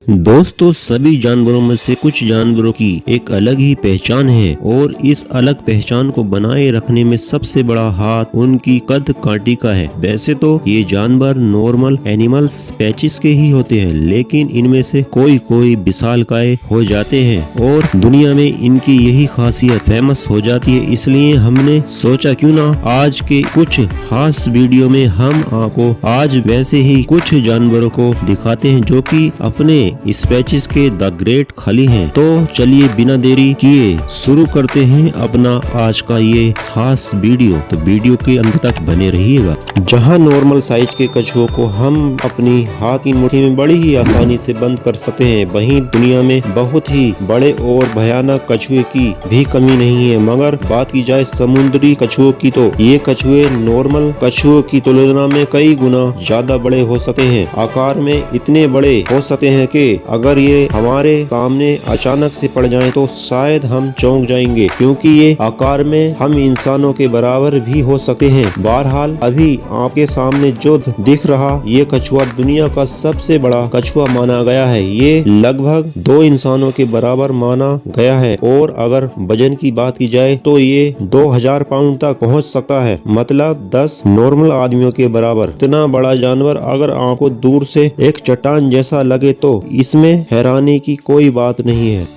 दोस्तों, सभी जानवरों में से कुछ जानवरों की एक अलग ही पहचान है और इस अलग पहचान को बनाए रखने में सबसे बड़ा हाथ उनकी कद काठी का है। वैसे तो ये जानवर नॉर्मल एनिमल स्पीशीज के ही होते हैं, लेकिन इनमें से कोई कोई विशालकाय हो जाते हैं और दुनिया में इनकी यही खासियत फेमस हो जाती है। इसलिए हमने सोचा क्यों ना आज के कुछ खास वीडियो में हम आपको आज वैसे ही कुछ जानवरों को दिखाते हैं जो कि अपने स्पीशीज के द ग्रेट खली हैं। तो चलिए बिना देरी किए शुरू करते हैं अपना आज का ये खास वीडियो। तो वीडियो के अंत तक बने रहिएगा। जहां नॉर्मल साइज के कछुओं को हम अपनी हाथ की मुट्ठी में बड़ी ही आसानी से बंद कर सकते हैं, वहीं दुनिया में बहुत ही बड़े और भयानक कछुए की भी कमी नहीं है। मगर बात की जाए समुद्री कछुओं की तो ये कछुए नॉर्मल कछुओं की तुलना में कई गुना ज्यादा बड़े हो सकते हैं। आकार में इतने बड़े हो सकते हैं कि अगर ये हमारे सामने अचानक से पड़ जाएं तो शायद हम चौंक जाएंगे, क्योंकि ये आकार में हम इंसानों के बराबर भी हो सकते हैं। बहरहाल अभी आपके सामने जो दिख रहा ये कछुआ दुनिया का सबसे बड़ा कछुआ माना गया है। ये लगभग 2 इंसानों के बराबर माना गया है और अगर वजन की बात की जाए तो ये 2000 पाउंड तक पहुंच सकता है, मतलब 10 नॉर्मल आदमियों के बराबर। इतना बड़ा जानवर अगर आपको दूर से एक चट्टान जैसा लगे तो इसमें हैरानी की कोई बात नहीं है।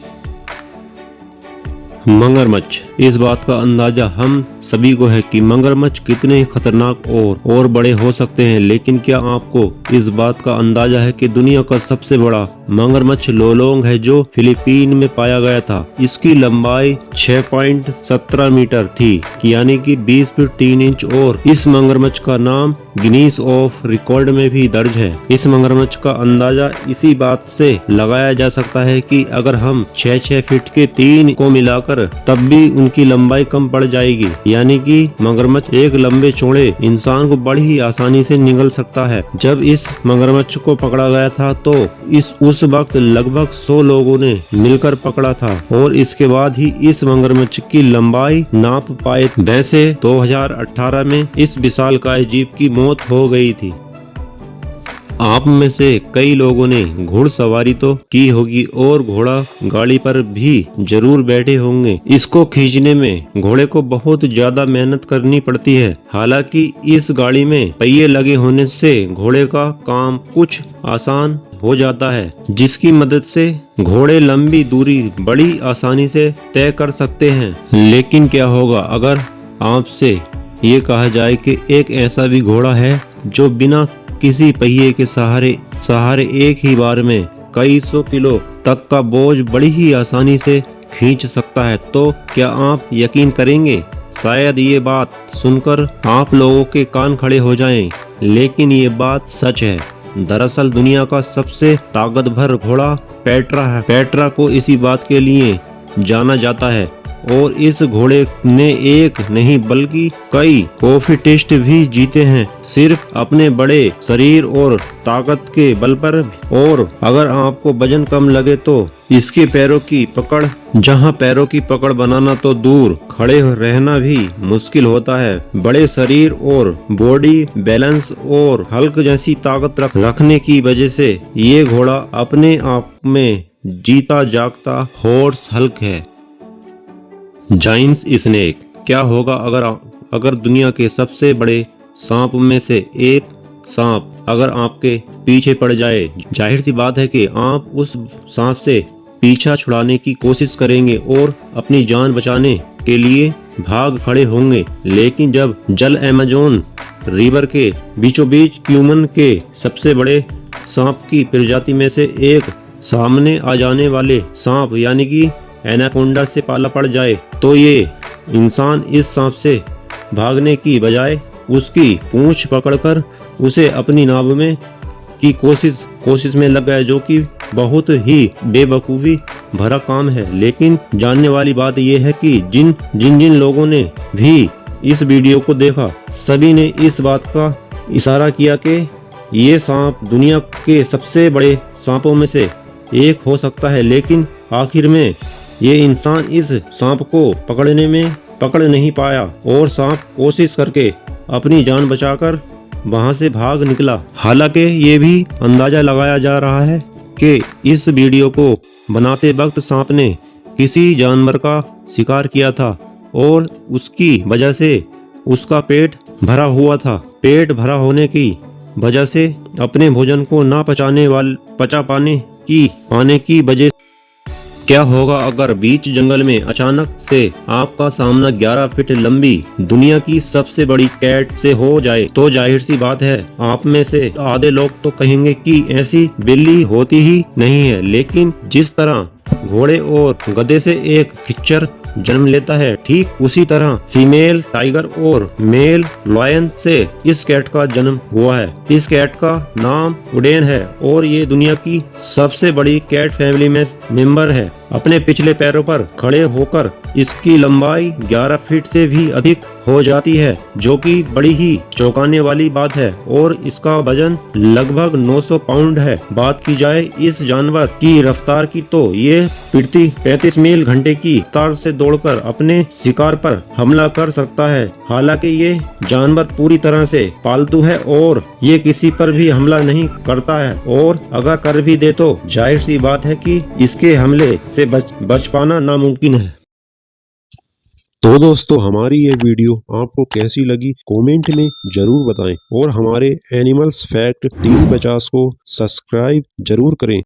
मगरमच्छ, इस बात का अंदाजा हम सभी को है कि मगरमच्छ कितने खतरनाक और बड़े हो सकते हैं, लेकिन क्या आपको इस बात का अंदाजा है कि दुनिया का सबसे बड़ा मगरमच्छ लोलोंग है जो फिलीपीन में पाया गया था। इसकी लंबाई 6.17 मीटर थी, यानी कि 20 फीट 3 इंच, और इस मगरमच्छ का नाम गिनीज ऑफ रिकॉर्ड में भी दर्ज है। इस मगरमच्छ का अंदाजा इसी बात से लगाया जा सकता है कि अगर हम 6 फीट के 3 को मिलाकर तब भी उनकी लंबाई कम पड़ जाएगी, यानी कि मगरमच्छ एक लंबे चौड़े इंसान को बड़ी ही आसानी से निगल सकता है। जब इस मगरमच्छ को पकड़ा गया था तो उस वक्त लगभग 100 लोगों ने मिलकर पकड़ा था और इसके बाद ही इस मगरमच्छ की लंबाई नाप पाए। वैसे 2018 में इस विशालकाय जीव की मौत हो गई थी। आप में से कई लोगों ने घुड़सवारी तो की होगी और घोड़ा गाड़ी पर भी जरूर बैठे होंगे। इसको खींचने में घोड़े को बहुत ज्यादा मेहनत करनी पड़ती है। हालांकि इस गाड़ी में पहिए लगे होने से घोड़े का काम कुछ आसान हो जाता है, जिसकी मदद से घोड़े लंबी दूरी बड़ी आसानी से तय कर सकते हैं। लेकिन क्या होगा अगर आपसे ये कहा जाए कि एक ऐसा भी घोड़ा है जो बिना किसी पहिए के सहारे एक ही बार में कई 100 किलो तक का बोझ बड़ी ही आसानी से खींच सकता है, तो क्या आप यकीन करेंगे? शायद ये बात सुनकर आप लोगों के कान खड़े हो जाएं, लेकिन ये बात सच है। दरअसल दुनिया का सबसे ताकतवर घोड़ा पेट्रा है। पेट्रा को इसी बात के लिए जाना जाता है और इस घोड़े ने एक नहीं बल्कि कई ट्रॉफी टेस्ट भी जीते हैं, सिर्फ अपने बड़े शरीर और ताकत के बल पर। और अगर आपको वजन कम लगे तो इसके पैरों की पकड़, जहां पैरों की पकड़ बनाना तो दूर, खड़े रहना भी मुश्किल होता है। बड़े शरीर और बॉडी बैलेंस और हल्क जैसी ताकत रखने की वजह से ये घोड़ा अपने आप में जीता जागता हॉर्स हल्क है। जायंट स्नेक, क्या होगा अगर दुनिया के सबसे बड़े सांप में से एक सांप अगर आपके पीछे पड़ जाए? जाहिर सी बात है कि आप उस सांप से पीछा छुड़ाने की कोशिश करेंगे और अपनी जान बचाने के लिए भाग खड़े होंगे। लेकिन जब जल अमेज़न रिवर के बीचों बीच क्यूमन के सबसे बड़े सांप की प्रजाति में से एक सामने आ जाने वाले सांप यानी कि एनाकोंडा से पाला पड़ जाए, तो ये इंसान इस सांप से भागने की बजाय उसकी पूंछ पकड़कर उसे अपनी नाभ में की कोशिश में लग गया, जो कि बहुत ही बेवकूफ़ी भरा काम है। लेकिन जानने वाली बात यह है कि जिन लोगों ने भी इस वीडियो को देखा, सभी ने इस बात का इशारा किया कि ये सांप दुनिया के सबसे बड़े सांपों में से एक हो सकता है। लेकिन आखिर में ये इंसान इस सांप को पकड़ नहीं पाया और सांप कोशिश करके अपनी जान बचाकर वहां से भाग निकला। हालांकि ये भी अंदाजा लगाया जा रहा है कि इस वीडियो को बनाते वक्त सांप ने किसी जानवर का शिकार किया था और उसकी वजह से उसका पेट भरा हुआ था। पेट भरा होने की वजह से अपने भोजन को ना पचा पाने की वजह क्या होगा अगर बीच जंगल में अचानक से आपका सामना 11 फीट लंबी दुनिया की सबसे बड़ी कैट से हो जाए? तो जाहिर सी बात है आप में से आधे लोग तो कहेंगे कि ऐसी बिल्ली होती ही नहीं है, लेकिन जिस तरह घोड़े और गधे से एक खच्चर जन्म लेता है, ठीक उसी तरह फीमेल टाइगर और मेल लायन से इस कैट का जन्म हुआ है। इस कैट का नाम उडेन है और ये दुनिया की सबसे बड़ी कैट फैमिली में मेंबर है। अपने पिछले पैरों पर खड़े होकर इसकी लंबाई 11 फीट से भी अधिक हो जाती है, जो कि बड़ी ही चौंकाने वाली बात है, और इसका वजन लगभग 900 पाउंड है। बात की जाए इस जानवर की रफ्तार की तो ये 35 मील घंटे की रफ्तार से दौड़कर अपने शिकार पर हमला कर सकता है। हालांकि ये जानवर पूरी तरह से पालतू है और ये किसी पर भी हमला नहीं करता है, और अगर कर भी दे तो जाहिर सी बात है कि इसके हमले से बच पाना नामुमकिन है। तो दोस्तों हमारी ये वीडियो आपको कैसी लगी कमेंट में जरूर बताएं और हमारे एनिमल्स फैक्ट टीवी 50 को सब्सक्राइब जरूर करें।